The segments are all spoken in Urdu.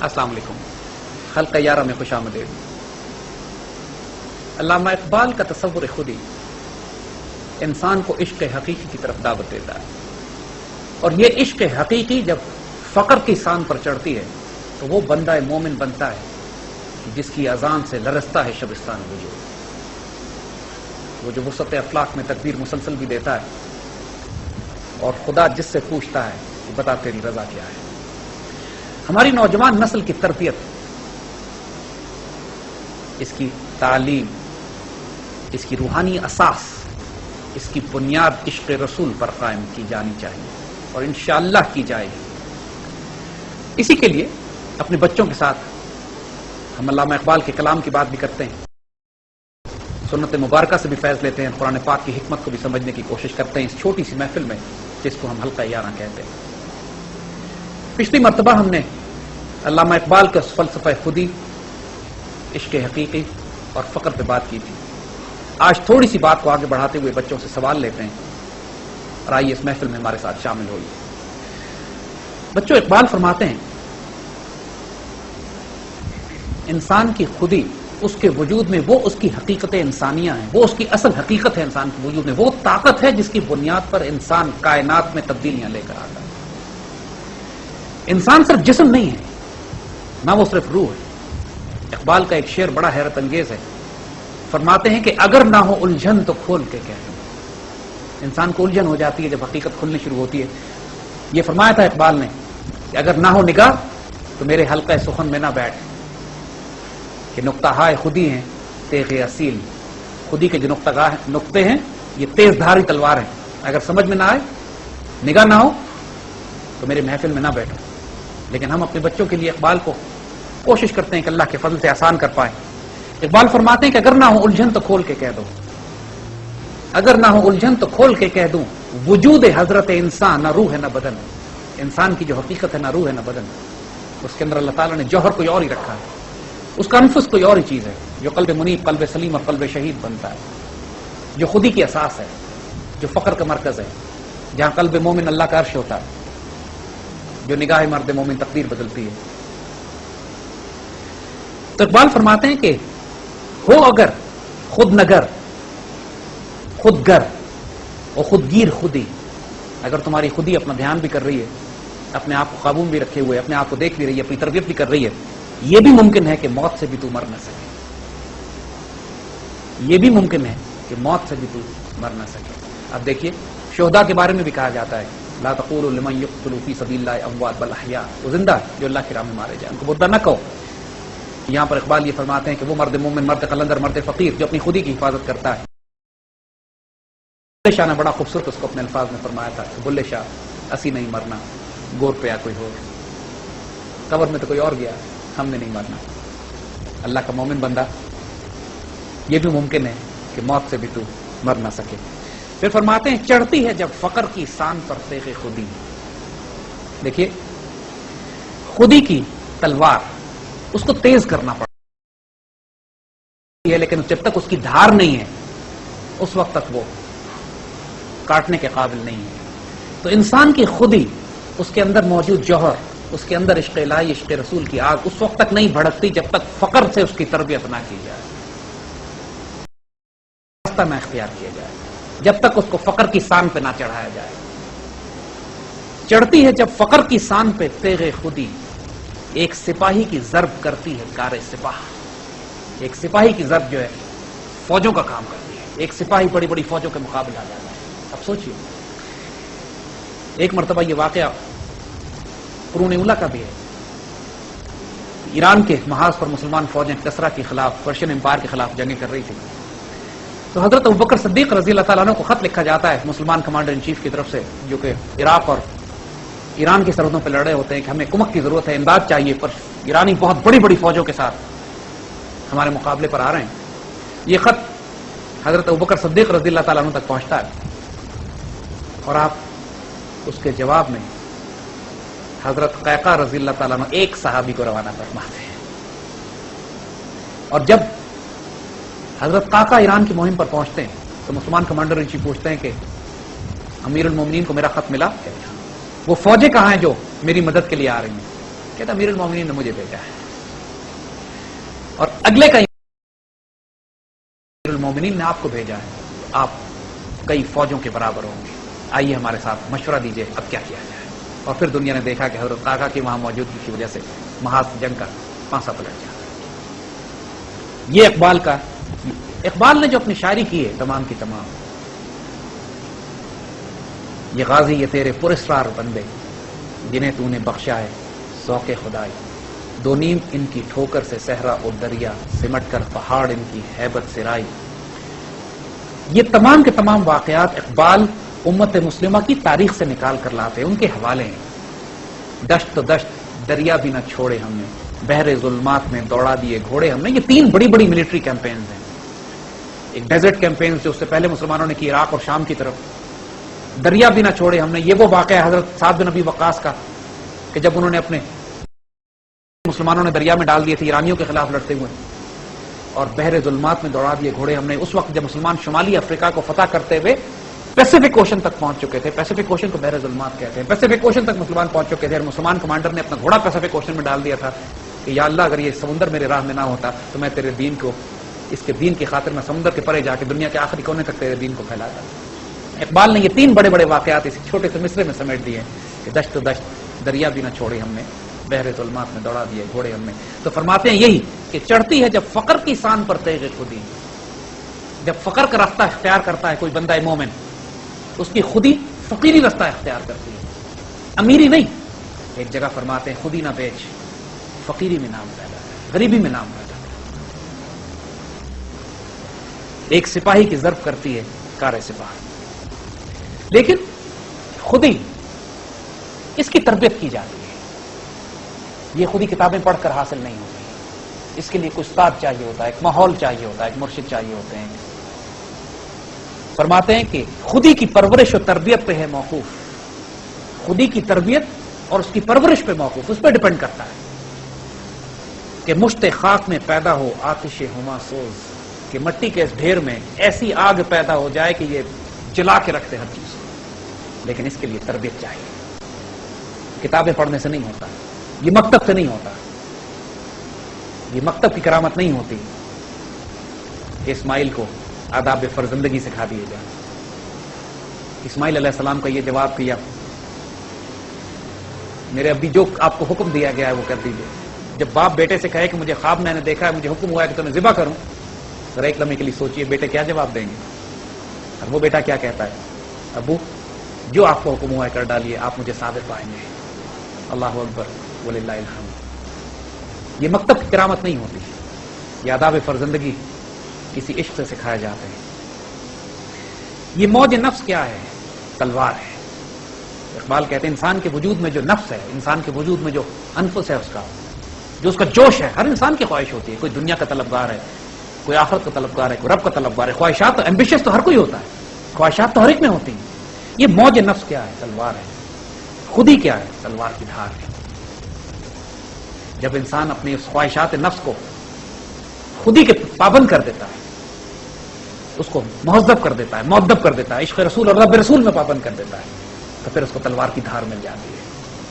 السلام علیکم. خلق یارہ میں خوش آمدید. علامہ اقبال کا تصور خودی انسان کو عشق حقیقی کی طرف دعوت دیتا ہے، اور یہ عشق حقیقی جب فقر کی سان پر چڑھتی ہے تو وہ بندہ مومن بنتا ہے جس کی اذان سے لرزتا ہے شبستان وجود. وہ جو وسعت افلاق میں تکبیر مسلسل بھی دیتا ہے اور خدا جس سے پوچھتا ہے کہ بتا تیری رضا کیا ہے. ہماری نوجوان نسل کی تربیت، اس کی تعلیم، اس کی روحانی اساس، اس کی بنیاد عشق رسول پر قائم کی جانی چاہیے اور انشاءاللہ کی جائے گی. اسی کے لیے اپنے بچوں کے ساتھ ہم علامہ اقبال کے کلام کی بات بھی کرتے ہیں، سنت مبارکہ سے بھی فیض لیتے ہیں، قرآن پاک کی حکمت کو بھی سمجھنے کی کوشش کرتے ہیں اس چھوٹی سی محفل میں جس کو ہم حلقہ یارہ کہتے ہیں. پچھلی مرتبہ ہم نے علامہ اقبال کا فلسفہ خودی، عشق حقیقی اور فقر پہ بات کی تھی. آج تھوڑی سی بات کو آگے بڑھاتے ہوئے بچوں سے سوال لیتے ہیں اور آئیے اس محفل میں ہمارے ساتھ شامل ہوئیے. بچوں، اقبال فرماتے ہیں انسان کی خودی، اس کے وجود میں وہ اس کی حقیقت انسانیہ ہیں، وہ اس کی اصل حقیقت ہے. انسان کے وجود میں وہ طاقت ہے جس کی بنیاد پر انسان کائنات میں تبدیلیاں لے کر آتا ہے. انسان صرف جسم نہیں ہے، نہ وہ صرف روح ہے. اقبال کا ایک شعر بڑا حیرت انگیز ہے. فرماتے ہیں کہ اگر نہ ہو الجھن تو کھول کے کہہ دوں. انسان کو الجھن ہو جاتی ہے جب حقیقت کھلنی شروع ہوتی ہے. یہ فرمایا تھا اقبال نے کہ اگر نہ ہو نگاہ تو میرے حلقہ سخن میں نہ بیٹھ، کہ نقطہ ہائے خودی ہیں تیغ اصیل. خودی کے جو نقطے ہیں یہ تیز دھاری تلوار ہیں. اگر سمجھ میں نہ آئے، نگاہ نہ ہو تو میرے محفل میں نہ بیٹھو. لیکن ہم اپنے بچوں کے لیے اقبال کو کوشش کرتے ہیں کہ اللہ کے فضل سے آسان کر پائیں. اقبال فرماتے ہیں کہ اگر نہ ہو الجھن تو کھول کے کہہ دو، اگر نہ ہو الجھن تو کھول کے کہہ دوں، وجود حضرت انسان نہ روح ہے نہ بدن. انسان کی جو حقیقت ہے نہ روح ہے نہ بدن، اس کے اندر اللہ تعالیٰ نے جوہر کوئی اور ہی رکھا ہے. اس کا انفس کوئی اور ہی چیز ہے جو قلب منیب، قلب سلیم اور قلب شہید بنتا ہے، جو خودی کی اساس ہے، جو فقر کا مرکز ہے، جہاں قلب مومن اللہ کا عرش ہوتا ہے، جو نگاہ مرد مومن تقدیر بدلتی ہے. تو اقبال فرماتے ہیں کہ ہو اگر خود نگر، خود گر اور خود گیر خودی، اگر تمہاری خودی اپنا دھیان بھی کر رہی ہے، اپنے آپ کو قابو میں بھی رکھے ہوئے، اپنے آپ کو دیکھ بھی رہی ہے، اپنی تربیت بھی کر رہی ہے، یہ بھی ممکن ہے کہ موت سے بھی تو مر نہ سکے. یہ بھی ممکن ہے کہ موت سے بھی تو مر نہ سکے. اب دیکھیے شہداء کے بارے میں بھی کہا جاتا ہے لا تقولوا لمن يقتل في سبيل الله اموات بل احياء. وہ زندہ جو اللہ کی راہ میں مارے جائیں، ان کو مردہ نہ کہو. یہاں پر اقبال یہ فرماتے ہیں کہ وہ مرد مومن، مرد قلندر، مرد فقیر جو اپنی خودی کی حفاظت کرتا ہے. بلے شاہ نے بڑا خوبصورت اس کو اپنے الفاظ میں فرمایا تھا کہ بلے شاہ اسی نہیں مرنا، گور پہ کوئی ہو، قبر میں تو کوئی اور گیا، ہم نے نہیں مرنا. اللہ کا مومن بندہ، یہ بھی ممکن ہے کہ موت سے بھی تو مر نہ سکے. پھر فرماتے ہیں چڑھتی ہے جب فقر کی سان پر تیغ خودی. دیکھیے خودی کی تلوار، اس کو تیز کرنا پڑتا ہے، لیکن جب تک اس کی دھار نہیں ہے اس وقت تک وہ کاٹنے کے قابل نہیں ہے. تو انسان کی خودی، اس کے اندر موجود جوہر، اس کے اندر عشق الہی، عشق رسول کی آگ اس وقت تک نہیں بھڑکتی جب تک فقر سے اس کی تربیت نہ کی جائے، راستہ نہ اختیار کیا جائے، جب تک اس کو فقر کی سان پہ نہ چڑھایا جائے. چڑھتی ہے جب فقر کی سان پہ تیغ خودی، ایک سپاہی کی ضرب کرتی ہے کار سپاہ. ایک سپاہی کی ضرب جو ہے فوجوں کا کام کرتی ہے. ایک سپاہی بڑی بڑی فوجوں کے مقابلے آ جاتا ہے. اب سوچئے ایک مرتبہ یہ واقعہ قرون اولیٰ کا بھی ہے. ایران کے محاذ پر مسلمان فوجیں کسرا کے خلاف، پرشین امپائر کے خلاف جنگیں کر رہی تھی. تو حضرت ابوبکر صدیق رضی اللہ تعالیٰ عنہ کو خط لکھا جاتا ہے مسلمان کمانڈر ان چیف کی طرف سے، جو کہ عراق اور ایران کی سرحدوں پہ لڑ رہے ہوتے ہیں، کہ ہمیں کمک کی ضرورت ہے، امداد چاہیے، پر ایرانی بہت بڑی بڑی فوجوں کے ساتھ ہمارے مقابلے پر آ رہے ہیں. یہ خط حضرت ابوبکر صدیق رضی اللہ تعالیٰ عنہ تک پہنچتا ہے اور آپ اس کے جواب میں حضرت قیقاع رضی اللہ تعالیٰ عنہ ایک صحابی کو روانہ فرماتے ہیں. اور جب حضرت قیقاع ایران کی مہم پر پہنچتے ہیں تو مسلمان کمانڈر ان چیف پوچھتے ہیں کہ امیر المومنین کو میرا خط ملا؟ وہ فوجیں کہاں ہیں جو میری مدد کے لیے آ رہی ہیں؟ کہتا امیر المومنین نے مجھے بھیجا ہے، اور اگلے کا امیر المومنین نے آپ کو بھیجا ہے، آپ کئی فوجوں کے برابر ہوں گے، آئیے ہمارے ساتھ مشورہ دیجئے اب کیا کیا جائے۔ اور پھر دنیا نے دیکھا کہ حضرت قعقاع کی وہاں موجودگی کی وجہ سے محاذ جنگ کا پانسا پلٹ جاتا ہے۔ یہ اقبال نے جو اپنی شاعری کی ہے تمام کی تمام، یہ غازی یہ تیرے پراسرار بندے جنہیں تو نے بخشا ہے ذوق خدائی، دو نیم ان کی ٹھوکر سے صحرا اور دریا، سمٹ کر پہاڑ ان کی ہیبت سرائی۔ یہ تمام کے تمام واقعات اقبال امت مسلمہ کی تاریخ سے نکال کر لاتے ہیں، ان کے حوالے ہیں۔ دشت تو دشت دریا بھی نہ چھوڑے ہم نے، بحر ظلمات میں دوڑا دیے گھوڑے ہم نے۔ یہ تین بڑی بڑی ملٹری کیمپینز ہیں، ایک ڈیزرٹ کیمپینز جو اس سے پہلے مسلمانوں نے کی عراق اور شام کی طرف، دریا بھی نہ چھوڑے ہم نے، یہ وہ واقعہ ہے حضرت سعد بن ابی وقاص کا کہ جب انہوں نے اپنے مسلمانوں نے دریا میں ڈال دیے تھے ایرانیوں کے خلاف لڑتے ہوئے، اور بحر ظلمات میں دوڑا دیے گھوڑے ہم نے۔ اس وقت جب مسلمان شمالی افریقہ کو فتح کرتے ہوئے پیسیفک اوشن تک پہنچ چکے تھے، پیسیفک اوشن کو بحر ظلمات کہتے ہیں، پیسیفک اوشن تک مسلمان پہنچ چکے تھے، اور مسلمان کمانڈر نے اپنا گھوڑا پیسیفک اوشن میں ڈال دیا تھا کہ یا اللہ اگر یہ سمندر میرے راہ میں نہ ہوتا تو میں تیرے دین کو، اس کے دین کی خاطر میں سمندر کے پرے جا کے دنیا کے آخری کونے تک تیرے دین کو پھیلاتا۔ اقبال نے یہ تین بڑے بڑے واقعات اس چھوٹے سے مصرے میں سمیٹ دیے کہ دشت تو دشت دریا بھی نہ چھوڑے ہم نے، بحر ظلمات میں دوڑا دیے گھوڑے ہم نے۔ تو فرماتے ہیں یہی کہ چڑھتی ہے جب فقر کی سان پر تیغ خودی، جب فقر کا راستہ اختیار کرتا ہے کوئی بندہ مومن، اس کی خودی فقیری راستہ اختیار کرتی ہے، امیری نہیں۔ ایک جگہ فرماتے ہیں خودی نہ بیچ، فقیری میں نام پیدا ہے، غریبی میں نام پیدا ہے۔ ایک سپاہی کی ضرب کرتی ہے کار سپاہ، لیکن خودی اس کی تربیت کی جاتی ہے، یہ خودی کتابیں پڑھ کر حاصل نہیں ہوتی، اس کے لیے کوئی استاد چاہیے ہوتا ہے، ایک ماحول چاہیے ہوتا ہے، ایک مرشد چاہیے ہوتے ہیں۔ فرماتے ہیں کہ خودی کی پرورش و تربیت پہ ہے موقوف، خودی کی تربیت اور اس کی پرورش پہ موقوف، اس پہ ڈیپینڈ کرتا ہے کہ مشت خاک میں پیدا ہو آتش ہما سوز، کہ مٹی کے اس ڈھیر میں ایسی آگ پیدا ہو جائے کہ یہ جلا کے رکھتے ہر چیز کو، لیکن اس کے لیے تربیت چاہیے۔ کتابیں پڑھنے سے نہیں ہوتا، یہ مکتب سے نہیں ہوتا، یہ مکتب کی کرامت نہیں ہوتی کہ اسماعیل کو آداب فرزندگی سکھا دیے جائیں۔ اسماعیل علیہ السلام کا یہ جواب کیا، میرے ابھی جو آپ کو حکم دیا گیا ہے وہ کر دیجئے۔ جب باپ بیٹے سے کہے کہ مجھے خواب میں نے دیکھا ہے، مجھے حکم ہوا ہے کہ تمہیں ذبح کروں، ذرا ایک لمحے کے لیے سوچئے بیٹے کیا جواب دیں گے؟ اور وہ بیٹا کیا کہتا ہے؟ ابو جو آپ کو حکم ہوا ہے کر ڈالیے، آپ مجھے ثابت پائیں گے۔ اللہ اکبر وللہ الحمد۔ یہ مکتب کی کرامت نہیں ہوتی، یہ آداب فرزندگی کسی عشق سے سکھائے جاتے ہیں۔ یہ موج نفس کیا ہے؟ تلوار ہے۔ اقبال کہتے ہیں انسان کے وجود میں جو نفس ہے، انسان کے وجود میں جو انفس ہے، اس کا جو اس کا جوش ہے، ہر انسان کی خواہش ہوتی ہے، کوئی دنیا کا طلبگار ہے، کوئی آخرت کا طلبگار ہے، کوئی رب کا طلبگار ہے، خواہشات ایمبیشس تو ہر کوئی ہوتا ہے، خواہشات تو ہر ایک میں ہوتی ہیں۔ یہ موج نفس کیا ہے؟ تلوار ہے۔ خودی کیا ہے؟ تلوار کی دھار ہے۔ جب انسان اپنی اس خواہشات نفس کو خودی کے پابند کر دیتا ہے، اس کو مہذب کر دیتا ہے، مؤدب کر دیتا ہے، عشق رسول اور رب رسول میں پابند کر دیتا ہے، تو پھر اس کو تلوار کی دھار مل جاتی ہے۔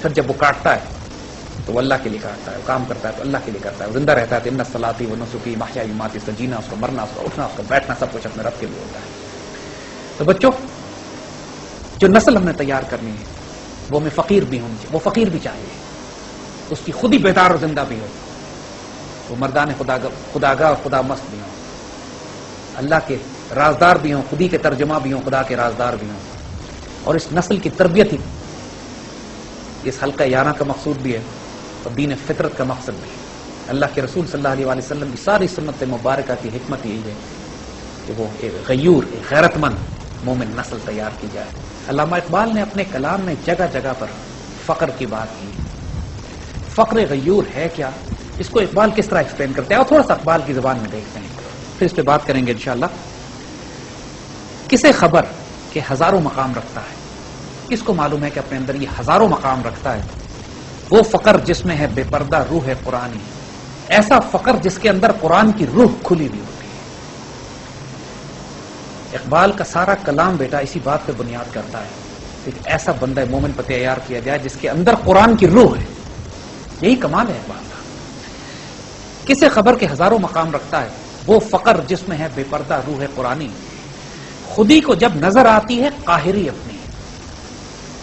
پھر جب وہ کاٹتا ہے تو وہ اللہ کے لیے کاٹتا ہے، وہ کام کرتا ہے تو اللہ کے لیے کرتا ہے، وہ زندہ رہتا ہے تو ان صلاتی و نسکی محیای مماتی، اس کا جینا، اس کا مرنا، اس کا اٹھنا، اس کا بیٹھنا، سب کچھ اپنے رب کے لیے ہوتا ہے۔ تو بچوں، جو نسل ہم نے تیار کرنی ہے وہ میں فقیر بھی ہوں، وہ فقیر بھی چاہیے، اس کی خود ہی بیدار اور زندہ بھی ہو، وہ مردان خداگاہ اور خدا مست بھی ہوں، اللہ کے رازدار بھی ہوں، خودی کے ترجمہ بھی ہوں، خدا کے رازدار بھی ہوں۔ اور اس نسل کی تربیت ہی اس حلقہ یارہ کا مقصود بھی ہے اور دین فطرت کا مقصد بھی ہے۔ اللہ کے رسول صلی اللہ علیہ وسلم کی ساری سنت مبارکہ کی حکمت یہی ہے کہ وہ ایک غیور، ایک غیرت مند مومن نسل تیار کی جائے۔ علامہ اقبال نے اپنے کلام میں جگہ جگہ پر فقر کی بات کی۔ فقر غیور ہے کیا؟ اس کو اقبال کس طرح ایکسپلین کرتے ہیں، اور تھوڑا سا اقبال کی زبان میں دیکھتے ہیں، پھر اس پہ بات کریں گے انشاءاللہ۔ کسے خبر کہ ہزاروں مقام رکھتا ہے، کس کو معلوم ہے کہ اپنے اندر یہ ہزاروں مقام رکھتا ہے؟ وہ فقر جس میں ہے بے پردہ روح قرآنی، ایسا فقر جس کے اندر قرآن کی روح کھلی ہوئی ہوتی ہے۔ اقبال کا سارا کلام بیٹا اسی بات پہ بنیاد کرتا ہے کہ ایسا بندہ مومن پر تیار کیا جائے جس کے اندر قرآن کی روح ہے، یہی کمال ہے اقبال کا. کسے خبر کے ہزاروں مقام رکھتا ہے وہ فقر جس میں ہے بے پردہ روح قرآنی. خودی کو جب نظر آتی ہے قاہری اپنی.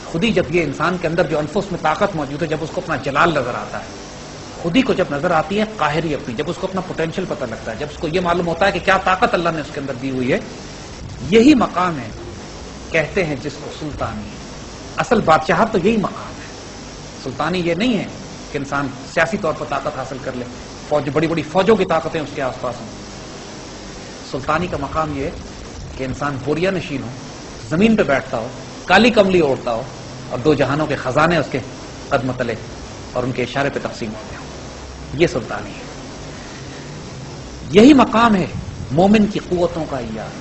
خودی جب یہ انسان کے اندر جو انفس میں طاقت موجود ہے جب اس کو اپنا جلال نظر آتا ہے, خودی کو جب نظر آتی ہے قاہری اپنی, جب اس کو اپنا پوٹینشیل پتہ لگتا ہے, جب اس کو یہ معلوم ہوتا ہے کہ کیا طاقت اللہ نے اس کے اندر دی ہوئی ہے, یہی مقام ہے کہتے ہیں جس کو سلطانی. اصل بادشاہت تو یہی مقام ہے. سلطانی یہ نہیں ہے کہ انسان سیاسی طور پر طاقت حاصل کر لے, فوج بڑی بڑی فوجوں کی طاقتیں اس کے آس پاس ہوں. سلطانی کا مقام یہ ہے کہ انسان بوریا نشین ہو, زمین پہ بیٹھتا ہو, کالی کملی اوڑھتا ہو اور دو جہانوں کے خزانے اس کے قدم تلے اور ان کے اشارے پہ تقسیم ہوتے ہوں. یہ سلطانی ہے. یہی مقام ہے مومن کی قوتوں کا ایار.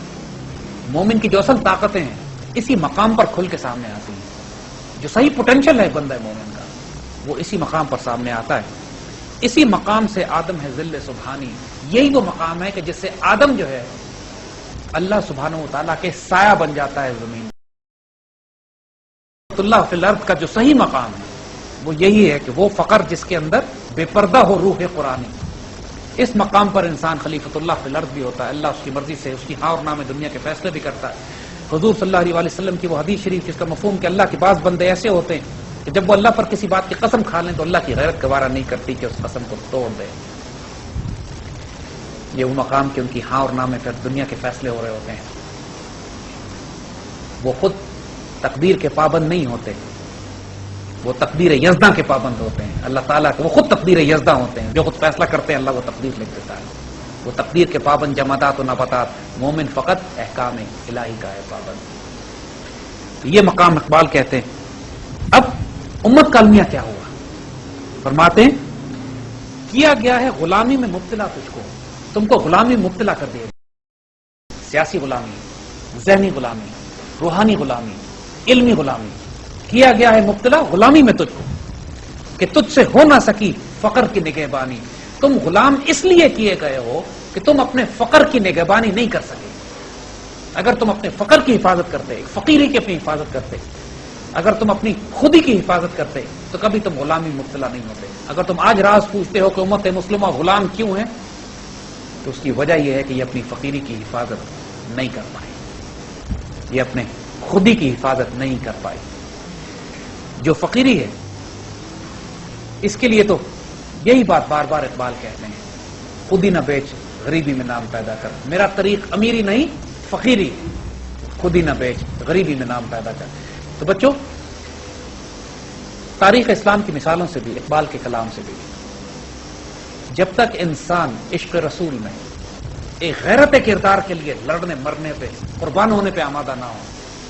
مومن کی جو اصل طاقتیں ہیں اسی مقام پر کھل کے سامنے آتی ہیں. جو صحیح پوٹینشل ہے بندہ مومن کا وہ اسی مقام پر سامنے آتا ہے. اسی مقام سے آدم ہے ذل سبحانی. یہی وہ مقام ہے کہ جس سے آدم جو ہے اللہ سبحانہ و تعالیٰ کے سایہ بن جاتا ہے زمین. اللہ فی الارض کا جو صحیح مقام ہے وہ یہی ہے کہ وہ فقر جس کے اندر بے پردہ ہو روح قرآنی. اس مقام پر انسان خلیفۃ اللہ فی الارض بھی ہوتا ہے. اللہ اس کی مرضی سے اس کی ہاں اور نہ میں دنیا کے فیصلے بھی کرتا ہے. حضور صلی اللہ علیہ وسلم کی وہ حدیث شریف جس کا مفہوم کہ اللہ کے بعض بندے ایسے ہوتے ہیں کہ جب وہ اللہ پر کسی بات کی قسم کھا لیں تو اللہ کی غیرت گوارا نہیں کرتی کہ اس قسم کو توڑ دے. یہ وہ مقام کہ ان کی ہاں اور نہ میں پھر دنیا کے فیصلے ہو رہے ہوتے ہیں. وہ خود تقدیر کے پابند نہیں ہوتے, وہ تقدیر یزداں کے پابند ہوتے ہیں. اللہ تعالیٰ کے وہ خود تقدیر یزداں ہوتے ہیں. جو خود فیصلہ کرتے ہیں اللہ وہ تقدیر لکھ دیتا ہے. وہ تقدیر کے پابند جمادات و نباتات. مومن فقط احکام الہی کا ہے پابند. یہ مقام اقبال کہتے ہیں. اب امت کا المیہ کیا ہوا؟ فرماتے ہیں کیا گیا ہے غلامی میں مبتلا تجھ کو. تم کو غلامی مبتلا کر دیا. سیاسی غلامی, ذہنی غلامی, روحانی غلامی, علمی غلامی. کیا گیا ہے مبتلا غلامی میں تجھ کو کہ تجھ سے ہو نہ سکی فقر کی نگہبانی. تم غلام اس لیے کیے گئے ہو کہ تم اپنے فقر کی نگہبانی نہیں کر سکے. اگر تم اپنے فقر کی حفاظت کرتے, فقیری کی اپنی حفاظت کرتے, اگر تم اپنی خودی کی حفاظت کرتے تو کبھی تم غلامی مبتلا نہیں ہوتے. اگر تم آج راز پوچھتے ہو کہ امت مسلمہ غلام کیوں ہے تو اس کی وجہ یہ ہے کہ یہ اپنی فقیری کی حفاظت نہیں کر پائے, یہ اپنے خودی کی حفاظت نہیں کر پائی. جو فقیری ہے اس کے لیے تو یہی بات بار بار اقبال کہتے ہیں, خودی نہ بیچ غریبی میں نام پیدا کر. میرا طریق امیری نہیں فقیری, خودی نہ بیچ غریبی میں نام پیدا کر. تو بچوں تاریخ اسلام کی مثالوں سے بھی, اقبال کے کلام سے بھی, جب تک انسان عشق رسول میں ایک غیرت کردار کے لیے لڑنے مرنے پہ قربان ہونے پہ آمادہ نہ ہو,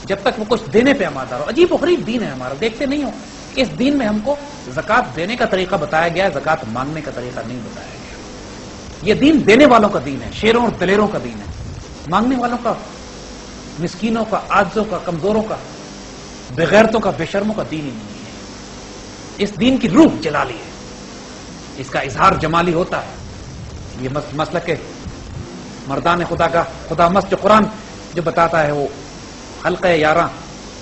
جب تک وہ کچھ دینے پہ آمادہ رہو. عجیب و غریب دین ہے ہمارا. دیکھتے نہیں ہو کہ اس دین میں ہم کو زکوٰۃ دینے کا طریقہ بتایا گیا ہے, زکوٰۃ مانگنے کا طریقہ نہیں بتایا گیا. یہ دین دینے والوں کا دین ہے, شیروں اور دلیروں کا دین ہے. مانگنے والوں کا, مسکینوں کا, عاجزوں کا, کمزوروں کا, بغیرتوں کا, بے شرموں کا دین ہی نہیں ہے. اس دین کی روح جلالی ہے, اس کا اظہار جمالی ہوتا ہے. یہ مسلک مردان خدا کا خدا مست جو قرآن جو بتاتا ہے وہ حلقہ یاراں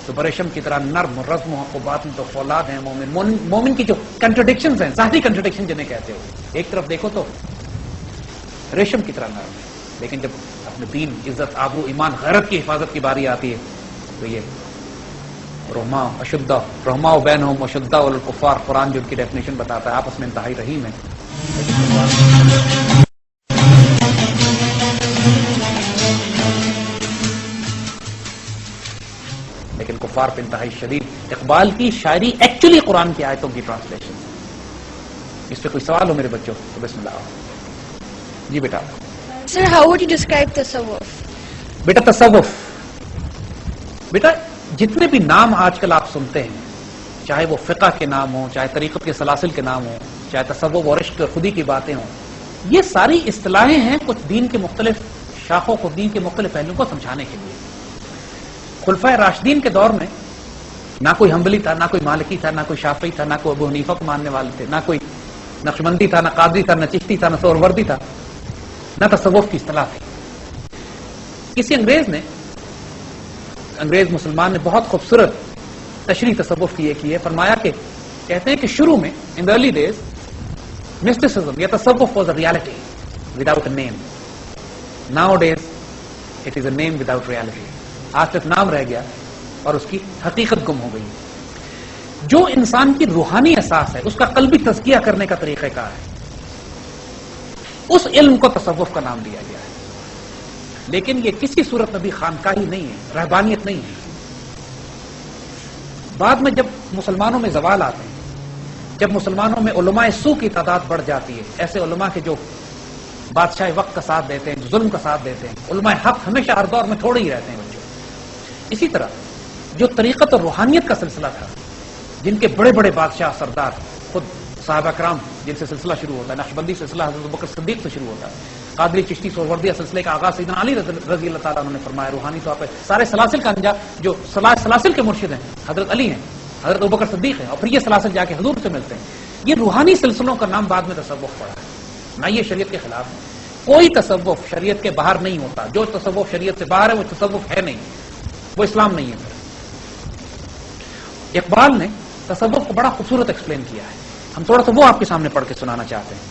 تو بریشم کی طرح نرم رزم و حق و باطن تو فولاد ہیں مومن. مومن کی جو کنٹرڈکشنز ہیں, ظاہری کنٹرڈکشن جنہیں کہتے ہو, ایک طرف دیکھو تو ریشم کی طرح نرم ہے, لیکن جب اپنے دین, عزت, آبرو, ایمان, غیرت کی حفاظت کی باری آتی ہے تو یہ رحماء بینہم وشداء الکفار, قرآن جو ان کی ڈیفینیشن بتاتا ہے, آپس میں انتہائی رحیم ہے. لیکن کفار پہ انتہائی شدید. اقبال کی شاعری ایکچولی قرآن کی آیتوں کی ٹرانسلیشن. اس پہ کوئی سوال ہو میرے بچوں تو بسم اللہ. جی بیٹا. Sir, how would you describe tasawwuf? بیٹا تصوف, بیٹا جتنے بھی نام آج کل آپ سنتے ہیں, چاہے وہ فقہ کے نام ہوں, چاہے طریقت کے سلاسل کے نام ہوں, چاہے تصوف اور عشق خودی کی باتیں ہوں, یہ ساری اصطلاحیں ہیں کچھ دین کے مختلف شاخوں کو, دین کے مختلف پہلوؤں کو سمجھانے کے لیے. خلفائے راشدین کے دور میں نہ کوئی حنبلی تھا, نہ کوئی مالکی تھا, نہ کوئی شافعی تھا, نہ کوئی ابو حنیفہ کو ماننے والے تھے, نہ کوئی نقشبندی تھا, نہ قادری تھا, نہ چشتی تھا, نہ سہروردی تھا, نہ تصوف کی اصطلاح تھی. کسی انگریز مسلمان نے بہت خوبصورت تشریح تصوف کی ہے. فرمایا کہ کہتے ہیں کہ شروع میں in early days Mysticism, ya tasawwuf was a reality without a name. Nowadays, it is a name without reality. آج تک نام رہ گیا اور اس کی حقیقت گم ہو گئی. جو انسان کی روحانی اساس ہے، اس کا قلبی تزکیہ کرنے کا طریقہ کار ہے، اس علم کو تصوف کا نام دیا گیا ہے. لیکن یہ کسی صورت میں بھی خانقاہی نہیں ہے، رہبانیت نہیں ہے. بعد میں جب مسلمانوں میں زوال آتے ہیں، جب مسلمانوں میں علماء سو کی تعداد بڑھ جاتی ہے، ایسے علماء کے جو بادشاہ وقت کا ساتھ دیتے ہیں، جو ظلم کا ساتھ دیتے ہیں، علماء حق ہمیشہ ہر دور میں تھوڑے ہی رہتے ہیں بچوں. اسی طرح جو طریقت اور روحانیت کا سلسلہ تھا، جن کے بڑے بڑے بادشاہ سردار، خود صحابہ کرام جن سے سلسلہ شروع ہوتا ہے، نقشبندی سلسلہ حضرت ابوبکر صدیق سے شروع ہوتا ہے، قادری چشتی سہروردیہ سلسلے کا آغاز سیدنا علی رضی اللہ تعالیٰ عنہ نے فرمایا. روحانی طور پہ سارے سلاسل کا انجام، جو سلاسل کے مرشد ہیں حضرت علی ہیں، حضرت ابوبکر صدیق ہیں، اور پھر یہ سلاسل جا کے حضور سے ملتے ہیں. یہ روحانی سلسلوں کا نام بعد میں تصوف پڑا ہے. میں یہ شریعت کے خلاف ہوں. کوئی تصوف شریعت کے باہر نہیں ہوتا. جو تصوف شریعت سے باہر ہے وہ تصوف ہے نہیں، وہ اسلام نہیں ہے. اقبال نے تصوف کو بڑا خوبصورت ایکسپلین کیا ہے. ہم تھوڑا سا وہ آپ کے سامنے پڑھ کے سنانا چاہتے ہیں.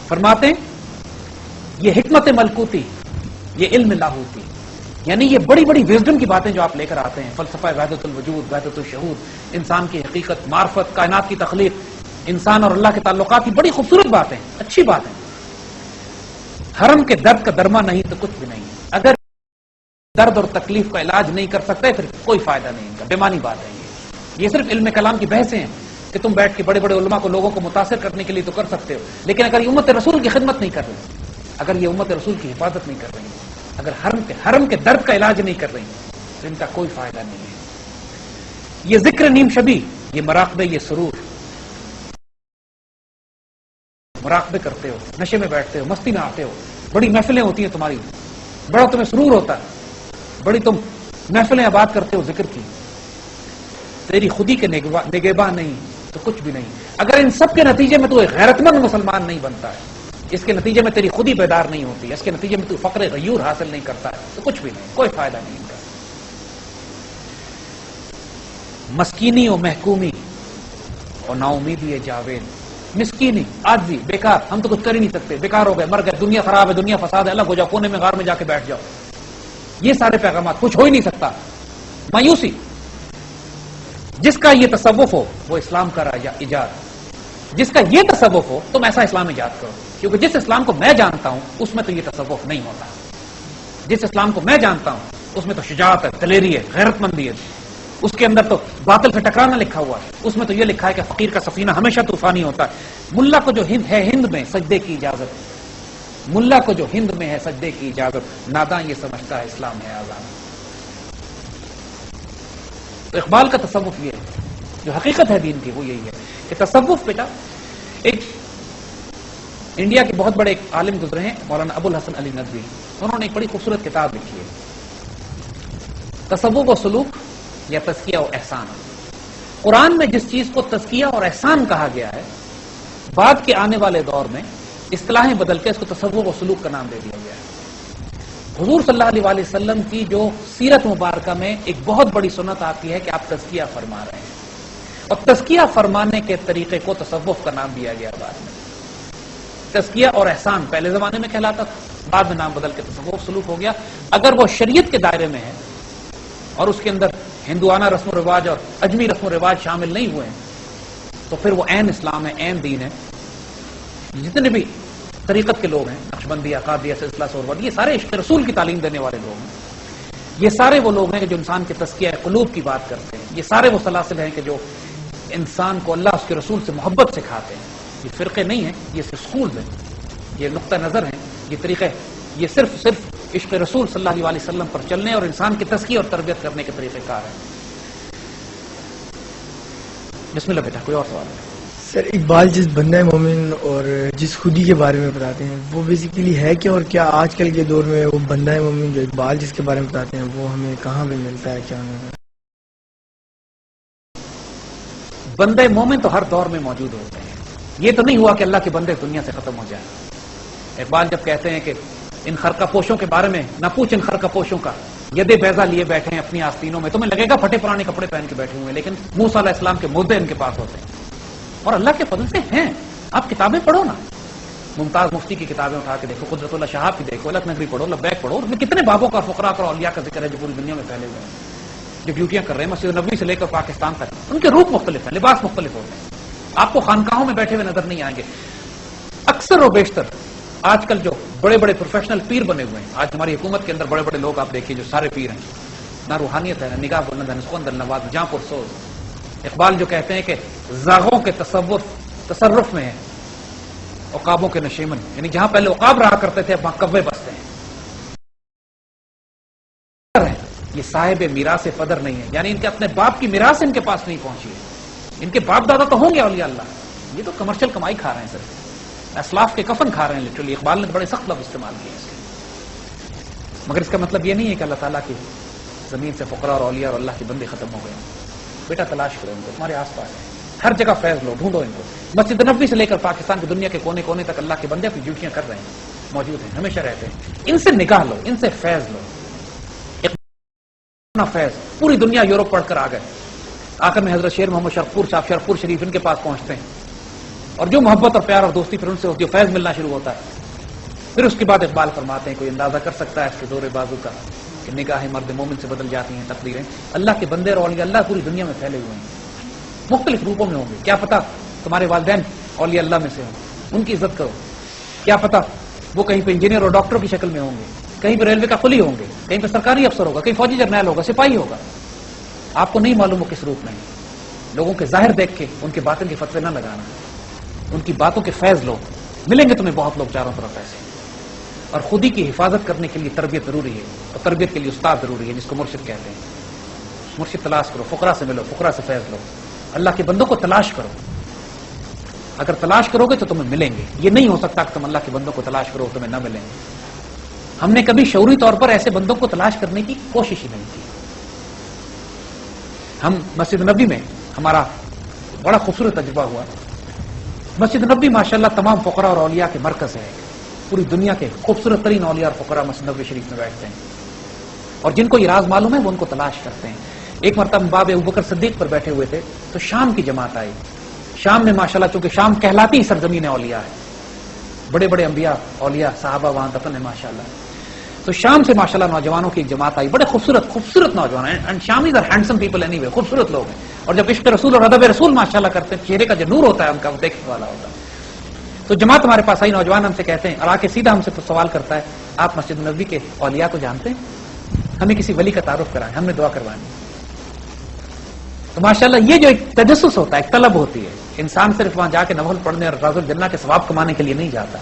فرماتے ہیں یہ حکمت ملکوتی، یہ علم لاہوتی، یعنی یہ بڑی بڑی وزڈم کی باتیں جو آپ لے کر آتے ہیں، فلسفہ وحدت الوجود، وحدت الشہود، انسان کی حقیقت، معرفت، کائنات کی تخلیق، انسان اور اللہ کے تعلقات کی بڑی خوبصورت باتیں، اچھی باتیں. حرم کے درد کا درما نہیں تو کچھ بھی نہیں. اگر درد اور تکلیف کا علاج نہیں کر سکتے پھر کوئی فائدہ نہیں ان کا. بےمانی بات ہے یہ صرف علم کلام کی بحثیں ہیں کہ تم بیٹھ کے بڑے بڑے علماء کو، لوگوں کو متاثر کرنے کے لیے تو کر سکتے ہو، لیکن اگر یہ امت رسول کی خدمت نہیں کر رہی، اگر یہ امت رسول کی حفاظت نہیں کر رہی، اگر حرم کے درد کا علاج نہیں کر رہی تو ان کا کوئی فائدہ نہیں ہے. یہ ذکر نیم شبی، یہ مراقبے، یہ سرور، مراقبے کرتے ہو، نشے میں بیٹھتے ہو، مستی میں آتے ہو، بڑی محفلیں ہوتی ہیں تمہاری، بڑا تمہیں سرور ہوتا ہے، بڑی تم محفلیں آباد کرتے ہو ذکر کی. تیری خودی کے نگہباں نہیں تو کچھ بھی نہیں. اگر ان سب کے نتیجے میں تو ایک غیرت مند مسلمان نہیں بنتا ہے، اس کے نتیجے میں تیری خودی بیدار نہیں ہوتی، اس کے نتیجے میں تو فقر غیور حاصل نہیں کرتا ہے، تو کچھ بھی نہیں، کوئی فائدہ نہیں ان کا. مسکینی و محکومی اور نا امیدی جاوید، مسکینی، عاجزی، بیکار، ہم تو کچھ کر ہی نہیں سکتے، بیکار ہو گئے، مر گئے، دنیا خراب ہے، دنیا فساد ہے، الگ ہو جاؤ، کونے میں غار میں جا کے بیٹھ جاؤ. یہ سارے پیغامات، کچھ ہو ہی نہیں سکتا. مایوسی. جس کا یہ تصوف ہو وہ اسلام کا ایجاد، جس کا یہ تصوف ہو تم ایسا اسلام ایجاد کرو، کیونکہ جس اسلام کو میں جانتا ہوں اس میں تو یہ تصوف نہیں ہوتا. جس اسلام کو میں جانتا ہوں اس میں تو شجاعت ہے، دلیری ہے، غیرت مندی ہے، اس کے اندر تو باطل سے ٹکرانا لکھا ہوا ہے، اس میں تو یہ لکھا ہے کہ فقیر کا سفینہ ہمیشہ طوفانی ہوتا ہے. ملا کو جو ہند میں سجدے کی اجازت، ملا کو جو ہند میں ہے سجدے کی اجازت، ناداں یہ سمجھتا ہے اسلام ہے آزاد. تو اقبال کا تصوف یہ ہے، جو حقیقت ہے دین کی وہ یہی ہے کہ تصوف بیٹا. ایک انڈیا کے بہت بڑے ایک عالم گزرے ہیں مولانا ابو الحسن علی ندوی، انہوں نے ایک بڑی خوبصورت کتاب لکھی ہے، تصوف و سلوک یا تزکیہ و احسان. قرآن میں جس چیز کو تزکیہ اور احسان کہا گیا ہے، بعد کے آنے والے دور میں اصطلاحیں بدل کے اس کو تصوف و سلوک کا نام دے دیا گیا ہے. حضور صلی اللہ علیہ وسلم کی جو سیرت مبارکہ میں ایک بہت بڑی سنت آتی ہے کہ آپ تزکیہ فرما رہے ہیں، اور تزکیہ فرمانے کے طریقے کو تصوف کا نام دیا گیا. بعد میں تزکیہ اور احسان پہلے زمانے میں کہلاتا تھا، بعد میں نام بدل کے تصوف سلوک ہو گیا. اگر وہ شریعت کے دائرے میں ہے اور اس کے اندر ہندوانہ رسم و رواج اور اجمی رسم و رواج شامل نہیں ہوئے ہیں تو پھر وہ عین اسلام ہے، عین دین ہے. جتنے بھی طریقت کے لوگ ہیں، نقشبندیہ، قادریہ، سلسلہ سہروردیہ، یہ سارے عشق رسول کی تعلیم دینے والے لوگ ہیں. یہ سارے وہ لوگ ہیں کہ جو انسان کے تزکیہ قلوب کی بات کرتے ہیں. یہ سارے وہ سلاسل ہیں کہ جو انسان کو اللہ اس کے رسول سے محبت سکھاتے ہیں. یہ فرقے نہیں ہیں، یہ اسکولز ہیں، یہ نقطہ نظر ہیں، یہ طریقے، یہ صرف عشق رسول صلی اللہ علیہ وسلم پر چلنے اور انسان کی تزکیہ اور تربیت کرنے کے طریقے کار ہیں. بسم اللہ بیٹا، کوئی اور سوال ہے؟ سر، اقبال جس بندہ مومن اور جس خودی کے بارے میں بتاتے ہیں وہ بیسیکلی ہے کیا، اور کیا آج کل کے دور میں وہ بندہ مومن جو اقبال جس کے بارے میں بتاتے ہیں وہ ہمیں کہاں پہ ملتا ہے، کیا نہیں؟ بندے مومن تو ہر دور میں موجود ہوتے ہیں. یہ تو نہیں ہوا کہ اللہ کے بندے دنیا سے ختم ہو جائیں. اقبال جب کہتے ہیں کہ ان خرقہ پوشوں کے بارے میں نہ پوچھ، ان خرقہ پوشوں کا ید بیضا لیے بیٹھے ہیں اپنی آستینوں میں، تمہیں لگے گا پھٹے پرانے کپڑے پہن کے بیٹھے ہوئے، لیکن موسیٰ علیہ السلام کے مدعے ان کے پاس ہوتے ہیں اور اللہ کے فضل سے ہیں. آپ کتابیں پڑھو نا، ممتاز مفتی کی کتابیں اٹھا کے دیکھو، قدرت اللہ شہاب کی دیکھو، الگ نگری پڑھو، لبیک پڑھو، اس میں کتنے بابوں کا فقراء اور اولیاء کا ذکر ہے جو پوری دنیا میں پھیلے ہوئے ہیں، جو ڈیوٹیاں کر رہے ہیں مسجد نبوی سے لے کر پاکستان تک. ان کے روپ مختلف ہیں، لباس مختلف ہوتے ہیں. آپ کو خانقاہوں میں بیٹھے ہوئے نظر نہیں آئیں گے. اکثر و بیشتر آج کل جو بڑے بڑے پروفیشنل پیر بنے ہوئے ہیں، آج ہماری حکومت کے اندر بڑے بڑے لوگ آپ دیکھیے جو سارے پیر ہیں، نہ روحانیت ہے، نہ نگاہ بلند ہے، نہ سخن دل نواز، جہاں پرسوز. اقبال جو کہتے ہیں کہ زاغوں کے تصرف میں ہے عقابوں کے نشیمن، یعنی جہاں پہلے عقاب رہا کرتے تھے اب وہاں کبے بستے ہیں. یہ صاحب میراث فدر نہیں ہے، یعنی ان کے اپنے باپ کی میراث ان کے پاس نہیں پہنچی ہے. ان کے باپ دادا تو ہوں گے اولیاء اللہ، یہ تو کمرشل کمائی کھا رہے ہیں صرف، اسلاف کے کفن کھا رہے ہیں. لٹرلی اقبال نے بڑے سخت لفظ استعمال کیے اس کے. مگر اس کا مطلب یہ نہیں ہے کہ اللہ تعالیٰ کی زمین سے فقراء اور اولیاء اور اللہ کے بندے ختم ہو گئے. بیٹا تلاش کرو ان کو، تمہارے آس پاس ہے، ہر جگہ فیض لو، ڈھونڈو ان کو. مسجد نبوی سے لے کر پاکستان کی دنیا کے کونے کونے تک اللہ کے بندے اپنی ڈیوٹیاں کر رہے ہیں، موجود ہیں، ہمیشہ رہتے ہیں. ان سے نکاح لو، ان سے فیض لو. اپنا فیض پوری دنیا یورپ پڑھ کر آ گئے، آخر میں حضرت شیر محمد شرفپور صاحب شرفپور شریف ان کے پاس پہنچتے ہیں، اور جو محبت اور پیار اور دوستی پھر ان سے ہوتی ہے، فیض ملنا شروع ہوتا ہے. پھر اس کے بعد اقبال فرماتے ہیں کوئی اندازہ کر سکتا ہے اس کے دور بازو کا کہ نگاہ مرد مومن سے بدل جاتی ہیں تقدیریں. اللہ کے بندے اور اولیاء اللہ پوری دنیا میں پھیلے ہوئے ہیں، مختلف روپوں میں ہوں گے. کیا پتا تمہارے والدین اولیاء اللہ میں سے ہوں، ان کی عزت کرو. کیا پتا وہ کہیں پہ انجینئر اور ڈاکٹر کی شکل میں ہوں گے، کہیں پہ ریلوے کا قلی ہوں گے، کہیں پہ سرکاری افسر ہوگا، کہیں فوجی جرنیل ہوگا، سپاہی ہوگا. آپ کو نہیں معلوم وہ کس روپ میں ہے. لوگوں کے ظاہر دیکھ کے ان کے باطن کے فتوے نہ لگانا، ان کی باتوں کے فیض لو. ملیں گے تمہیں بہت لوگ چاروں طرف ایسے. اور خودی کی حفاظت کرنے کے لیے تربیت ضروری ہے، اور تربیت کے لیے استاد ضروری ہے جس کو مرشد کہتے ہیں. مرشد تلاش کرو، فقراء سے ملو، فقراء سے فیض لو. اللہ کے بندوں کو تلاش کرو. اگر تلاش کرو گے تو تمہیں ملیں گے. یہ نہیں ہو سکتا کہ تم اللہ کے بندوں کو تلاش کرو تمہیں نہ ملیں گے. ہم نے کبھی شعوری طور پر ایسے بندوں کو تلاش کرنے کی کوشش ہی نہیں کی. ہم مسجد نبی میں ہمارا بڑا خوبصورت تجربہ ہوا. مسجد نبی ماشاءاللہ تمام فقراء اور اولیاء کے مرکز ہے. پوری دنیا کے خوبصورت ترین اولیاء اور فقراء مسجد نبوی شریف میں بیٹھتے ہیں، اور جن کو یہ راز معلوم ہے وہ ان کو تلاش کرتے ہیں. ایک مرتبہ باب ابوبکر صدیق پر بیٹھے ہوئے تھے تو شام کی جماعت آئی. شام میں ماشاءاللہ چونکہ شام کہلاتی ہی سرزمین اولیاء ہے، بڑے بڑے انبیاء اولیاء صحابہ وہاں دفن ہے ماشاءاللہ. تو شام سے ماشاءاللہ نوجوانوں کی ایک جماعت آئی، بڑے خوبصورت نوجوان ہیں. اینڈ شامیز are handsome people anyway, خوبصورت لوگ ہیں. اور جب عشق رسول اور ادب رسول ماشاءاللہ کرتے ہیں، چہرے کا جو نور ہوتا ہے ان کا وہ دیکھنے والا ہوتا ہے. تو جماعت ہمارے پاس آئی، نوجوان ہم سے کہتے ہیں اور آ کے سیدھا ہم سے سوال کرتا ہے آپ مسجد نبوی کے اولیاء کو جانتے ہیں؟ ہمیں کسی ولی کا تعارف کرائیں، ہم نے دعا کروانی. تو ماشاءاللہ یہ جو ایک تجسس ہوتا ہے، ایک طلب ہوتی ہے. انسان صرف وہاں جا کے نوحل پڑھنے اور راز الجنہ کے ثواب کمانے کے لیے نہیں جاتا.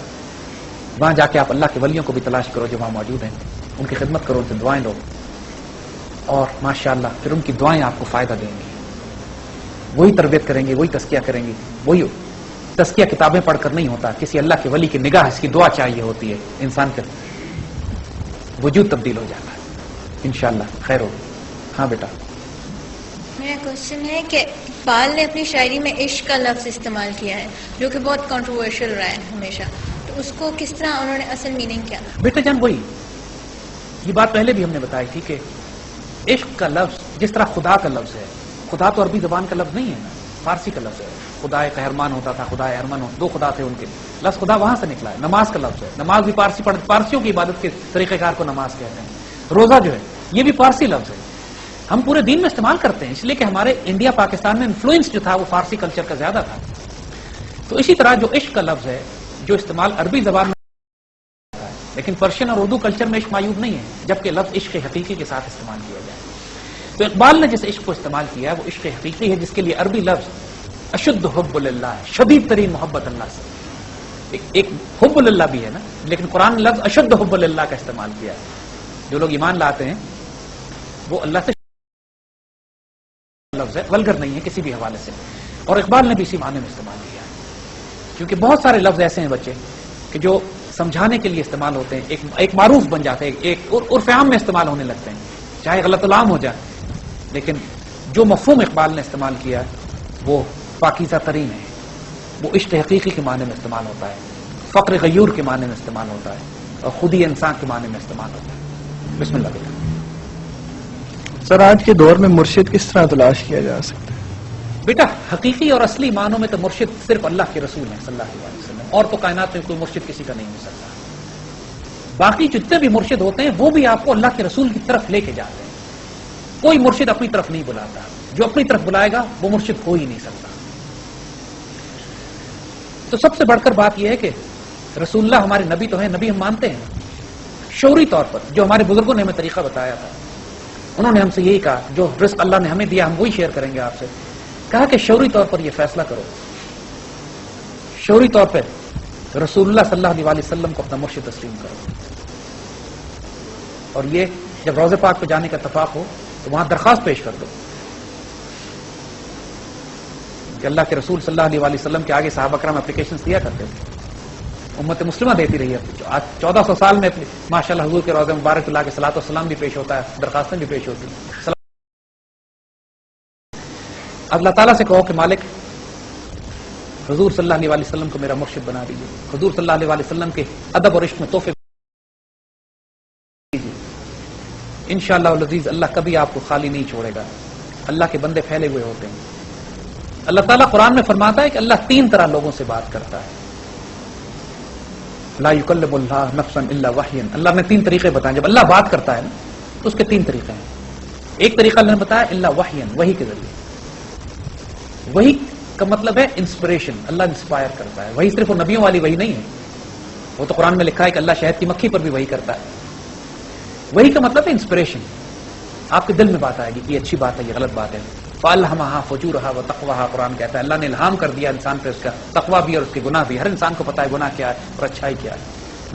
وہاں جا کے آپ اللہ کے ولیوں کو بھی تلاش کرو جو وہاں موجود ہیں، ان کی خدمت کرو، ان سے دعائیں لو، اور ماشاءاللہ پھر ان کی دعائیں آپ کو فائدہ دیں گی. وہی تربیت کریں گے، وہی تزکیہ کریں گے. وہی تزکیہ کتابیں پڑھ کر نہیں ہوتا، کسی اللہ کے ولی کی نگاہ، اس کی دعا چاہیے ہوتی ہے، انسان کا وجود تبدیل ہو جاتا ہے. انشاءاللہ خیر ہوگی. ہاں بیٹا. میرا کوشچن ہے کہ اقبال نے اپنی شاعری میں عشق کا لفظ استعمال کیا ہے جو کہ بہت کنٹروورشل رہا ہے ہمیشہ، تو اس کو کس طرح انہوں نے اصل میننگ کیا؟ بیٹا جان وہی یہ بات پہلے بھی ہم نے بتائی تھی کہ عشق کا لفظ جس طرح خدا کا لفظ ہے، خدا تو عربی زبان کا لفظ نہیں ہے نا، فارسی کا لفظ ہے. خدا قہرمان ہوتا تھا، خدا ارمن ہوتا، دو خدا تھے ان کے. لفظ خدا وہاں سے نکلا ہے. نماز کا لفظ ہے، نماز بھی پارسیوں کی عبادت کے طریقہ کار کو نماز کہتے ہیں. روزہ جو ہے یہ بھی پارسی لفظ ہے، ہم پورے دین میں استعمال کرتے ہیں، اس لیے کہ ہمارے انڈیا پاکستان میں انفلوئنس جو تھا وہ فارسی کلچر کا زیادہ تھا. تو اسی طرح جو عشق کا لفظ ہے جو استعمال عربی زبان میں ہے، لیکن پرشین اور اردو کلچر میں عشق معیوب نہیں ہے، جبکہ لفظ عشق حقیقی کے ساتھ استعمال کیا جائے. تو اقبال نے جس عشق کو استعمال کیا ہے وہ عشق حقیقی ہے، جس کے لیے عربی لفظ اشد حب اللہ ہے، شدید ترین محبت اللہ سے. ایک حب اللہ بھی ہے نا، لیکن قرآن نے لفظ اشد حب اللہ کا استعمال کیا ہے. جو لوگ ایمان لاتے ہیں وہ اللہ سے لفظ ہے، ولگر نہیں ہے کسی بھی حوالے سے. اور اقبال نے بھی اسی معنی میں استعمال کیا ہے، کیونکہ بہت سارے لفظ ایسے ہیں بچے کہ جو سمجھانے کے لیے استعمال ہوتے ہیں، ایک معروف بن جاتے ہیں، ایک عرف عام میں استعمال ہونے لگتے ہیں، چاہے غلط العام ہو جائے. لیکن جو مفہوم اقبال نے استعمال کیا ہے وہ پاکیزہ ترین ہے. وہ عشق حقیقی کے معنی میں استعمال ہوتا ہے، فقر غیور کے معنی میں استعمال ہوتا ہے، اور خودی انسان کے معنی میں استعمال ہوتا ہے. بسم اللہ بیٹا. سر آج کے دور میں مرشد کس طرح تلاش کیا جا سکتا ہے؟ بیٹا حقیقی اور اصلی معنوں میں تو مرشد صرف اللہ کے رسول ہیں صلی اللہ علیہ وسلم، اور تو کائنات میں کوئی مرشد کسی کا نہیں ہو سکتا. باقی جتنے بھی مرشد ہوتے ہیں وہ بھی آپ کو اللہ کے رسول کی طرف لے کے جاتے ہیں. کوئی مرشد اپنی طرف نہیں بلاتا، جو اپنی طرف بلائے گا وہ مرشد ہو ہی نہیں سکتا. تو سب سے بڑھ کر بات یہ ہے کہ رسول اللہ ہمارے نبی تو ہیں، نبی ہم مانتے ہیں شعوری طور پر. جو ہمارے بزرگوں نے ہمیں طریقہ بتایا تھا، انہوں نے ہم سے یہی کہا، جو رزق اللہ نے ہمیں دیا ہم وہی شیئر کریں گے آپ سے. کہا کہ شعوری طور پر یہ فیصلہ کرو، شعوری طور پہ رسول اللہ صلی اللہ علیہ وسلم کو اپنا مرشد تسلیم کرو. اور یہ جب روضہ پاک پہ جانے کا اتفاق ہو تو وہاں درخواست پیش کر دو کہ اللہ کے رسول صلی اللہ علیہ وسلم کے آگے صحابہ کرام اپلیکیشنز دیا کرتے تھے، امت مسلمہ دیتی رہی ہے. آج 1400 سال میں ماشاءاللہ حضور کے روضہ مبارک اللہ کے صلاۃ والسلام بھی پیش ہوتا ہے، درخواستیں بھی پیش ہوتی ہیں. اللہ تعالیٰ سے کہو کہ مالک حضور صلی اللہ علیہ وسلم کو میرا مرشد بنا دیجیے، حضور صلی اللہ علیہ وسلم کے ادب اور عشق میں تحفے دیجیے. انشاءاللہ العزیز اللہ کبھی آپ کو خالی نہیں چھوڑے گا. اللہ کے بندے پھیلے ہوئے ہوتے ہیں. اللہ تعالیٰ قرآن میں فرماتا ہے کہ اللہ 3 طرح لوگوں سے بات کرتا ہے. لا یکلم اللہ نفسا الا وحیا. اللہ نے 3 طریقے بتائے. جب اللہ بات کرتا ہے نا تو اس کے 3 طریقے ہیں. ایک طریقہ اللہ نے بتایا الا وحیا، وحی کے ذریعے. وحی کا مطلب ہے انسپریشن، اللہ انسپائر کرتا ہے. وحی صرف وہ نبیوں والی وحی نہیں ہے، وہ تو قرآن میں لکھا ہے کہ اللہ شہد کی مکھی پر بھی وحی کرتا ہے. وحی کا مطلب ہے انسپریشن. آپ کے دل میں بات آئے گی کہ یہ اچھی بات ہے، یہ غلط بات ہے. فَأَلْهَمَهَا فُجُورَهَا وَتَقْوَاهَا قرآن کہتا ہے اللہ نے الہام کر دیا انسان پہ اس کا تقویٰ بھی اور اس کے گناہ بھی. ہر انسان کو پتا ہے گناہ کیا ہے اور اچھائی کیا ہے.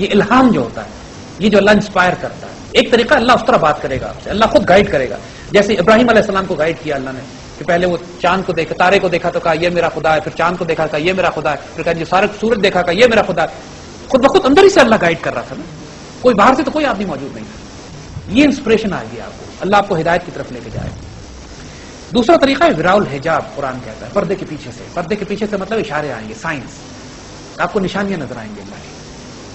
یہ الہام جو ہوتا ہے، یہ جو اللہ انسپائر کرتا ہے. ایک طریقہ اللہ اس طرح بات کرے گا آپ سے، اللہ خود گائیڈ کرے گا. جیسے ابراہیم علیہ السلام کو گائیڈ کیا اللہ نے کہ پہلے وہ چاند کو دیکھا، تارے کو دیکھا تو کہا یہ میرا خدا ہے، پھر چاند کو دیکھا کہا یہ میرا خدا ہے، پھر کہا جو سارے سورج دیکھا کہا یہ میرا خدا ہے. خود بخود اندر ہی سے اللہ گائیڈ کر رہا تھا نا، کوئی باہر سے تو کوئی آدمی موجود نہیں تھا. یہ انسپریشن آئے گی آپ کو، اللہ آپ کو ہدایت کی طرف لے کے جائے. دوسرا طریقہ ہے وراء الحجاب. قرآن کہتا ہے پردے کے پیچھے سے. پردے کے پیچھے سے مطلب اشارے آئیں گے، سائنس، آپ کو نشانیاں نظر آئیں گے.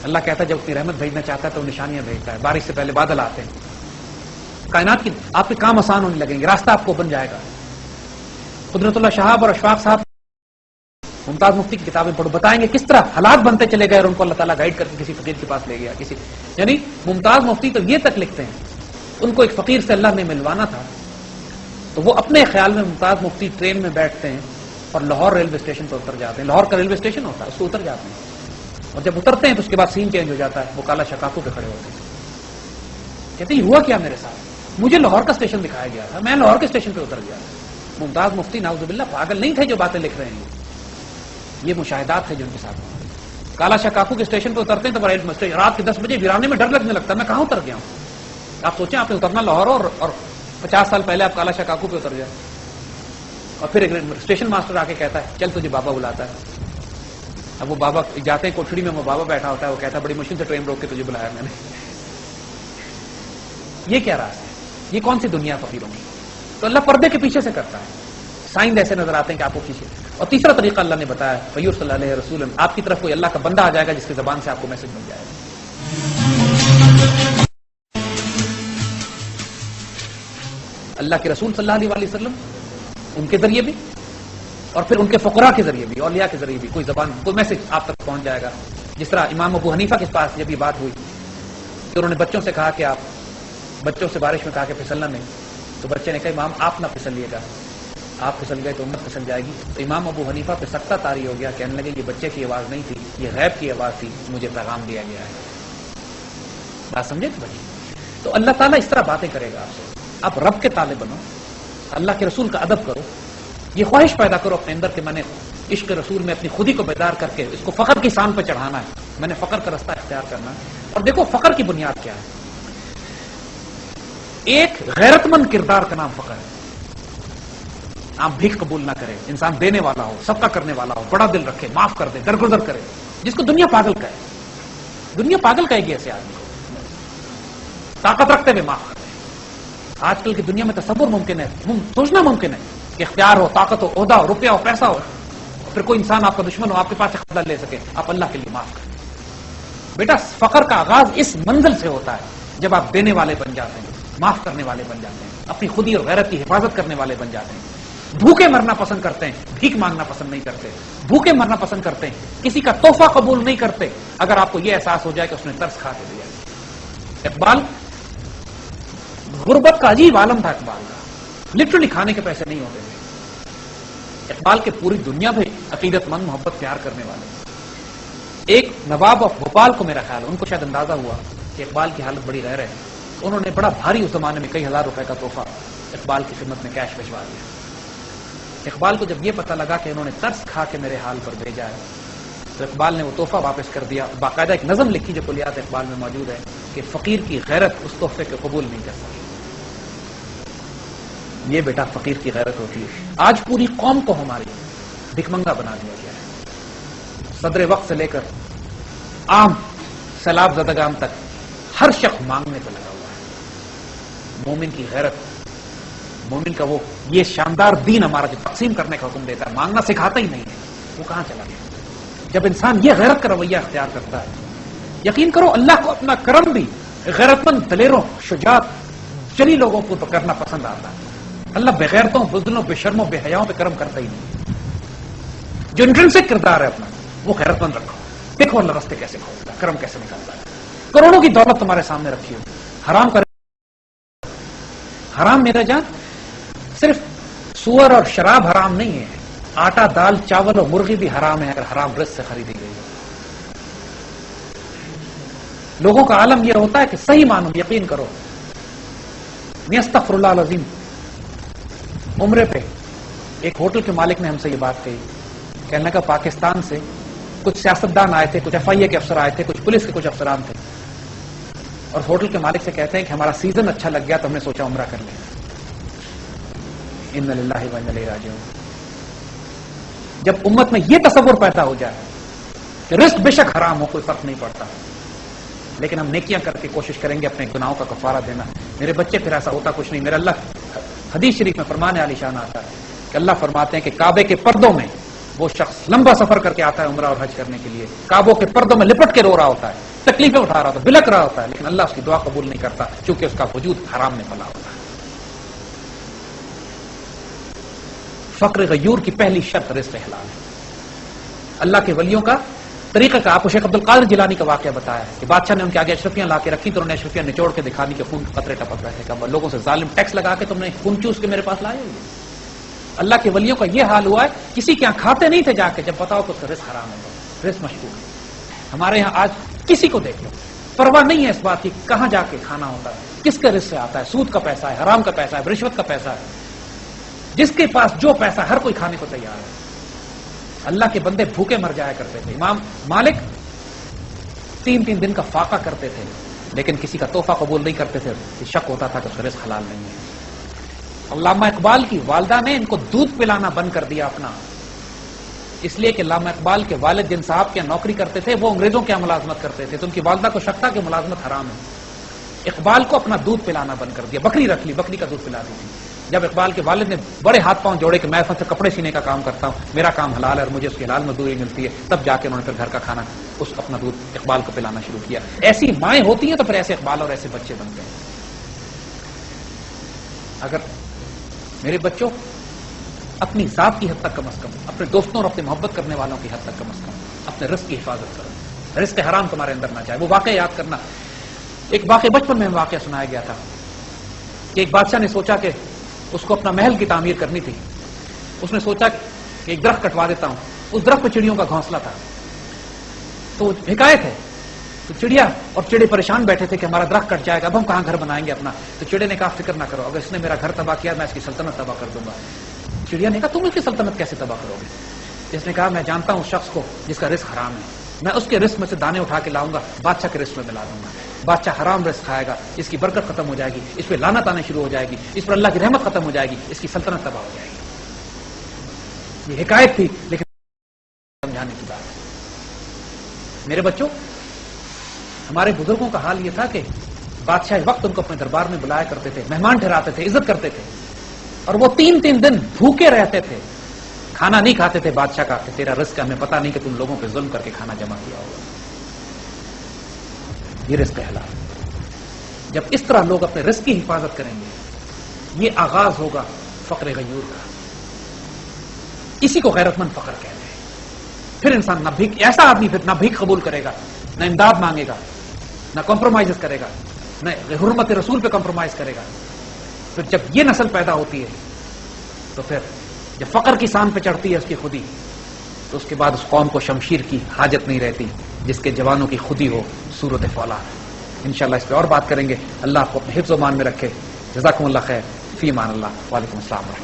اللہ کہتا ہے جب اپنی رحمت بھیجنا چاہتا ہے تو نشانیاں بھیجتا ہے. بارش سے پہلے بادل آتے ہیں، کائنات کی آپ کے کام آسان ہونے لگیں گے، راستہ آپ کو بن جائے گا. قدرت اللہ شہاب اور اشفاق صاحب ممتاز مفتی کی کتابیں پڑھو، بتائیں گے کس طرح حالات بنتے چلے گئے اور ان کو اللہ تعالیٰ گائیڈ کر کے کسی فقیر کے پاس لے گیا. کسی یعنی ممتاز مفتی تو یہ تک لکھتے ہیں ان کو ایک فقیر سے اللہ نے ملوانا تھا تو وہ اپنے خیال میں ممتاز مفتی ٹرین میں بیٹھتے ہیں اور لاہور ریلوے اسٹیشن پر اتر جاتے ہیں. لاہور کا ریلوے اسٹیشن ہوتا ہے، اس کو اتر جاتے ہیں اور جب اترتے ہیں تو اس کے بعد سین چینج ہو جاتا ہے. وہ کالا شکاکو پہ کھڑے ہوتے ہیں، کہتے ہیں ہوا کیا میرے ساتھ؟ مجھے لاہور کا اسٹیشن دکھایا گیا تھا، میں لاہور کے اسٹیشن پہ اتر گیا. ممتاز مفتی نعوذ باللہ پاگل نہیں تھے جو باتیں لکھ رہے ہیں، یہ مشاہدات تھے جن کے ساتھ. کالا شکاکو کے اسٹیشن پہ اترتے ہیں تو رات کے 10 بجے ویرانے میں ڈر لگنے لگتا ہے میں کہاں اتر گیا ہوں. آپ سوچیں آپ نے اترنا لاہور اور 50 سال پہلے آپ کالا شکاکو پہ اتر جائیں اور پھر اسٹیشن ماسٹر آ کے کہتا ہے چل تجھے بابا بلاتا ہے. اب وہ بابا جاتے ہیں کوٹھڑی میں، وہ بابا بیٹھا ہوتا ہے، وہ کہتا ہے بڑی مشکل سے ٹرین روک کے تجھے بلایا میں نے. یہ کیا راز ہے؟ یہ کون سی دنیا فقیروں کی؟ تو اللہ پردے کے پیچھے سے کرتا ہے. سائن ایسے نظر آتے ہیں کہ آپ کو پیچھے. اور تیسرا طریقہ اللہ نے بتایا فیور صلی اللہ علیہ وسلم، آپ کی طرف کوئی اللہ کا بندہ آ جائے گا جس کی زبان سے آپ کو میسج مل جائے گا. اللہ کے رسول صلی اللہ علیہ وسلم ان کے ذریعے بھی اور پھر ان کے فقراء کے ذریعے بھی، اولیاء کے ذریعے بھی کوئی زبان کوئی میسج آپ تک پہنچ جائے گا. جس طرح امام ابو حنیفہ کے پاس جب یہ بات ہوئی کہ انہوں نے بچوں سے کہا کہ آپ بچوں سے بارش میں کہا کہ پھسلنا نہیں، تو بچے نے کہا امام آپ نہ پھسلیے گا، آپ پھسل گئے تو امت پھسل جائے گی. تو امام ابو حنیفہ پہ سختہ طاری ہو گیا، کہنے لگے یہ بچے کی آواز نہیں تھی، یہ غیب کی آواز تھی، مجھے پیغام دیا گیا ہے. بات سمجھے بھائی؟ تو اللہ تعالیٰ اس طرح باتیں کرے گا آپ سے. آپ رب کے طالب بنو، اللہ کے رسول کا ادب کرو، یہ خواہش پیدا کرو اپنے اندر کہ میں نے عشق رسول میں اپنی خودی کو بیدار کر کے اس کو فخر کی شان پہ چڑھانا ہے، میں نے فخر کا رستہ اختیار کرنا ہے. اور دیکھو فخر کی بنیاد کیا ہے؟ ایک غیرت مند کردار کا نام فخر ہے. آپ بھیک قبول نہ کرے، انسان دینے والا ہو، صدقہ کرنے والا ہو، بڑا دل رکھے، معاف کر دے، درگزر کرے، جس کو دنیا پاگل کہے. دنیا پاگل کہے گی ایسے آدمی کو. طاقت رکھتے ہوئے معاف کر دے. آج کل کی دنیا میں تصور ممکن ہے، سوچنا ممکن ہے کہ اختیار ہو، طاقت ہو، عہدہ ہو، روپیہ ہو، پیسہ ہو، پھر کوئی انسان آپ کا دشمن ہو، آپ کے پاس بدلہ لے سکے. آپ اللہ کے لیے معاف کریں. بیٹا فخر کا آغاز اس منزل سے ہوتا ہے جب آپ دینے والے بن جاتے ہیں، معاف کرنے والے بن جاتے ہیں، اپنی خودی اور غیرت کی حفاظت کرنے والے بن جاتے ہیں. بھوکے مرنا پسند کرتے ہیں، بھیک مانگنا پسند نہیں کرتے، بھوکے مرنا پسند کرتے ہیں، کسی کا تحفہ قبول نہیں کرتے اگر آپ کو یہ احساس ہو جائے کہ اس نے ترس کھا کے دیا۔ اقبال غربت کا عجیب عالم تھا اقبال کا، لٹرلی کھانے کے پیسے نہیں ہوتے تھے۔ اقبال کے پوری دنیا میں عقیدت مند، محبت پیار کرنے والے۔ ایک نواب آف بھوپال کو میرا خیال، ان کو شاید اندازہ ہوا کہ اقبال کی حالت بڑی غیر ہے، انہوں نے بڑا بھاری اس زمانے میں کئی ہزار روپے کا تحفہ اقبال کی خدمت میں کیش بھجوا دیا۔ اقبال کو جب یہ پتا لگا کہ انہوں نے ترس کھا کے میرے حال پر بھیجا ہے تو اقبال نے وہ تحفہ واپس کر دیا۔ باقاعدہ ایک نظم لکھی جو کلیات اقبال میں موجود ہے کہ فقیر کی غیرت اس تحفے کو قبول نہیں کر سکی۔ یہ بیٹا فقیر کی غیرت ہوتی ہے۔ آج پوری قوم کو ہماری بھکمنگا بنا دیا گیا ہے، صدر وقت سے لے کر عام سیلاب زدگان تک ہر شخص مانگنے پہ لگا ہوا ہے۔ مومن کی غیرت، مومن کا وہ یہ شاندار دین ہمارا جو تقسیم کرنے کا حکم دیتا ہے، مانگنا سکھاتا ہی نہیں ہے، وہ کہاں چلا گیا؟ جب انسان یہ غیرت کا رویہ اختیار کرتا ہے، یقین کرو اللہ کو اپنا کرم بھی غیرت مند دلیروں، شجاعت چلی لوگوں کو کرنا پسند آتا ہے۔ اللہ بغیرتوں، بزدلوں، بے شرموں، بے حیاؤں پہ کرم کرتا ہی نہیں۔ جو انٹرنسک کردار ہے اپنا وہ غیرت مند رکھو، دیکھو اللہ راستے کیسے کھولتا ہے، کرم کیسے نکالتا ہے۔ کروڑوں کی دولت تمہارے سامنے رکھی ہو، حرام کرے، حرام میرا جان صرف سور اور شراب حرام نہیں ہے، آٹا، دال، چاول اور مرغی بھی حرام ہے اگر حرام رزق سے خریدی گئی ہے۔ لوگوں کا عالم یہ ہوتا ہے کہ صحیح مانو، یقین کرو۔ استغفر اللہ العظیم، عمرے پہ ایک ہوٹل کے مالک نے ہم سے یہ بات کہی، کہنے لگا پاکستان سے کچھ سیاستدان آئے تھے، کچھ FIA کے افسر آئے تھے، کچھ پولیس کے کچھ افسران تھے، اور ہوٹل کے مالک سے کہتے ہیں کہ ہمارا سیزن اچھا لگ گیا تو ہم نے سوچا عمرہ کر لیں۔ انا للہ و انا الیہ راجعون۔ جب امت میں یہ تصور پیدا ہو جائے کہ رزق بے شک حرام ہو، کوئی فرق نہیں پڑتا، لیکن ہم نیکیاں کر کے کوشش کریں گے اپنے گناہوں کا کفارہ دینا۔ میرے بچے پھر ایسا ہوتا کچھ نہیں۔ میرا اللہ حدیث شریف میں فرمان عالی شان آتا ہے کہ اللہ فرماتے ہیں کہ کعبے کے پردوں میں وہ شخص لمبا سفر کر کے آتا ہے عمرہ اور حج کرنے کے لیے، کعبوں کے پردوں میں لپٹ کے رو رہا ہوتا ہے، تکلیفیں اٹھا رہا ہوتا ہے، بلک رہا ہوتا ہے، لیکن اللہ اس کی دعا قبول نہیں کرتا چونکہ اس کا وجود حرام میں پلا ہوتا ہے۔ فقر غیور کی پہلی شرط رزق حلال ہے۔ اللہ کے ولیوں کا طریقہ کا آپ کو شیخ عبد القادر جیلانی کا واقعہ بتایا ہے کہ بادشاہ نے ان کے آگے اشرفیاں لا کے رکھی تو انہوں نے اشرفیاں نچوڑ کے دکھا دی کہ خون کے قطرے ٹپک رہے تھے، کہ لوگوں سے ظالم ٹیکس لگا کے تم نے خون چوس کے میرے پاس لائے ہوئے۔ اللہ کے ولیوں کا یہ حال ہوا ہے، کسی کے یہاں کھاتے نہیں تھے جا کے، جب بتاؤ کہ اس کا رزق حرام ہے، رزق مشکوک ہے۔ ہمارے یہاں آج کسی کو دیکھ لو، پرواہ نہیں ہے اس بات کی کہاں جا کے کھانا ہوتا ہے، کس کے رزق سے آتا ہے، سود کا پیسہ ہے، حرام کا پیسہ ہے، رشوت کا پیسہ ہے، جس کے پاس جو پیسہ ہر کوئی کھانے کو تیار ہے۔ اللہ کے بندے بھوکے مر جایا کرتے تھے۔ امام مالک 3 دن کا فاقہ کرتے تھے لیکن کسی کا تحفہ قبول نہیں کرتے تھے، شک ہوتا تھا کہ اس کا رزق حلال نہیں ہے۔ علامہ اقبال کی والدہ نے ان کو دودھ پلانا بند کر دیا اپنا، اس لیے کہ علامہ اقبال کے والد جن صاحب کے نوکری کرتے تھے وہ انگریزوں کے ملازمت کرتے تھے، تو ان کی والدہ کو شک تھا کہ ملازمت حرام ہے۔ اقبال کو اپنا دودھ پلانا بند کر دیا، بکری رکھ لی، بکری کا دودھ پلا دی تھی۔ جب اقبال کے والد نے بڑے ہاتھ پاؤں جوڑے کہ میں سے کپڑے سینے کا کام کرتا ہوں، میرا کام حلال ہے اور مجھے اس کی حلال مزدوری ملتی ہے، تب جا کے انہوں نے پھر گھر کا کھانا اس اپنا دودھ اقبال کو پلانا شروع کیا۔ ایسی مائیں ہوتی ہیں تو پھر ایسے اقبال اور ایسے بچے بنتے ہیں۔ اگر میرے بچوں اپنی ذات کی حد تک کم از کم، اپنے دوستوں اور اپنے محبت کرنے والوں کی حد تک کم از کم اپنے رزق کی حفاظت کرو، رزق حرام تمہارے اندر نہ جائے۔ وہ واقعہ یاد کرنا، ایک واقعہ بچپن میں واقعہ سنایا گیا تھا کہ ایک بادشاہ نے سوچا کہ اس کو اپنا محل کی تعمیر کرنی تھی۔ اس نے سوچا کہ ایک درخت کٹوا دیتا ہوں، اس درخت پہ چڑیوں کا گھونسلہ تھا، تو حکایت ہے، تو چڑیا اور چڑے پریشان بیٹھے تھے کہ ہمارا درخت کٹ جائے گا، اب ہم کہاں گھر بنائیں گے اپنا؟ تو چڑے نے کہا فکر نہ کرو، اگر اس نے میرا گھر تباہ کیا میں اس کی سلطنت تباہ کر دوں گا۔ چڑیا نے کہا تم اس کی سلطنت کیسے تباہ کرو گے؟ اس نے کہا میں جانتا ہوں اس شخص کو جس کا رزق حرام ہے، میں اس کے رزق میں سے دانے اٹھا کے لاؤں گا، بادشاہ کے رزق میں ملا دوں گا، بادشاہ حرام رزق کھائے گا، اس کی برکت ختم ہو جائے گی، اس پہ لعنت آنے شروع ہو جائے گی، اس پر اللہ کی رحمت ختم ہو جائے گی، اس کی سلطنت تباہ ہو جائے گی۔ یہ حکایت تھی لیکن سمجھانے کی بات ہے۔ میرے بچوں، ہمارے بزرگوں کا حال یہ تھا کہ بادشاہ وقت ان کو اپنے دربار میں بلایا کرتے تھے، مہمان ٹھہراتے تھے، عزت کرتے تھے، اور وہ 3 دن بھوکے رہتے تھے، کھانا نہیں کھاتے تھے بادشاہ کا کہ تیرا رزق ہے، ہمیں پتا نہیں کہ تم لوگوں پہ ظلم کر کے کھانا جمع کیا ہوگا۔ یہ رزق حلال۔ جب اس طرح لوگ اپنے رزق کی حفاظت کریں گے، یہ آغاز ہوگا فقر غیور کا۔ اسی کو غیرت مند فخر کہتے ہیں. پھر انسان نہ بھیک، ایسا آدمی پھر نہ بھیک قبول کرے گا، نہ امداد مانگے گا، نہ کمپرومائز کرے گا، نہ حرمت رسول پہ کمپرومائز کرے گا. پھر جب یہ نسل پیدا ہوتی ہے تو پھر جب فقر کی سان پہ چڑھتی ہے اس کی خودی، تو اس کے بعد اس قوم کو شمشیر کی حاجت نہیں رہتی جس کے جوانوں کی خودی ہو صورت فولاد. انشاءاللہ اس پہ اور بات کریں گے. اللہ آپ کو اپنے حفظ و مان میں رکھے. جزاکم اللہ خیر. فی امان اللہ. وعلیکم السلام ورحمۃ اللہ.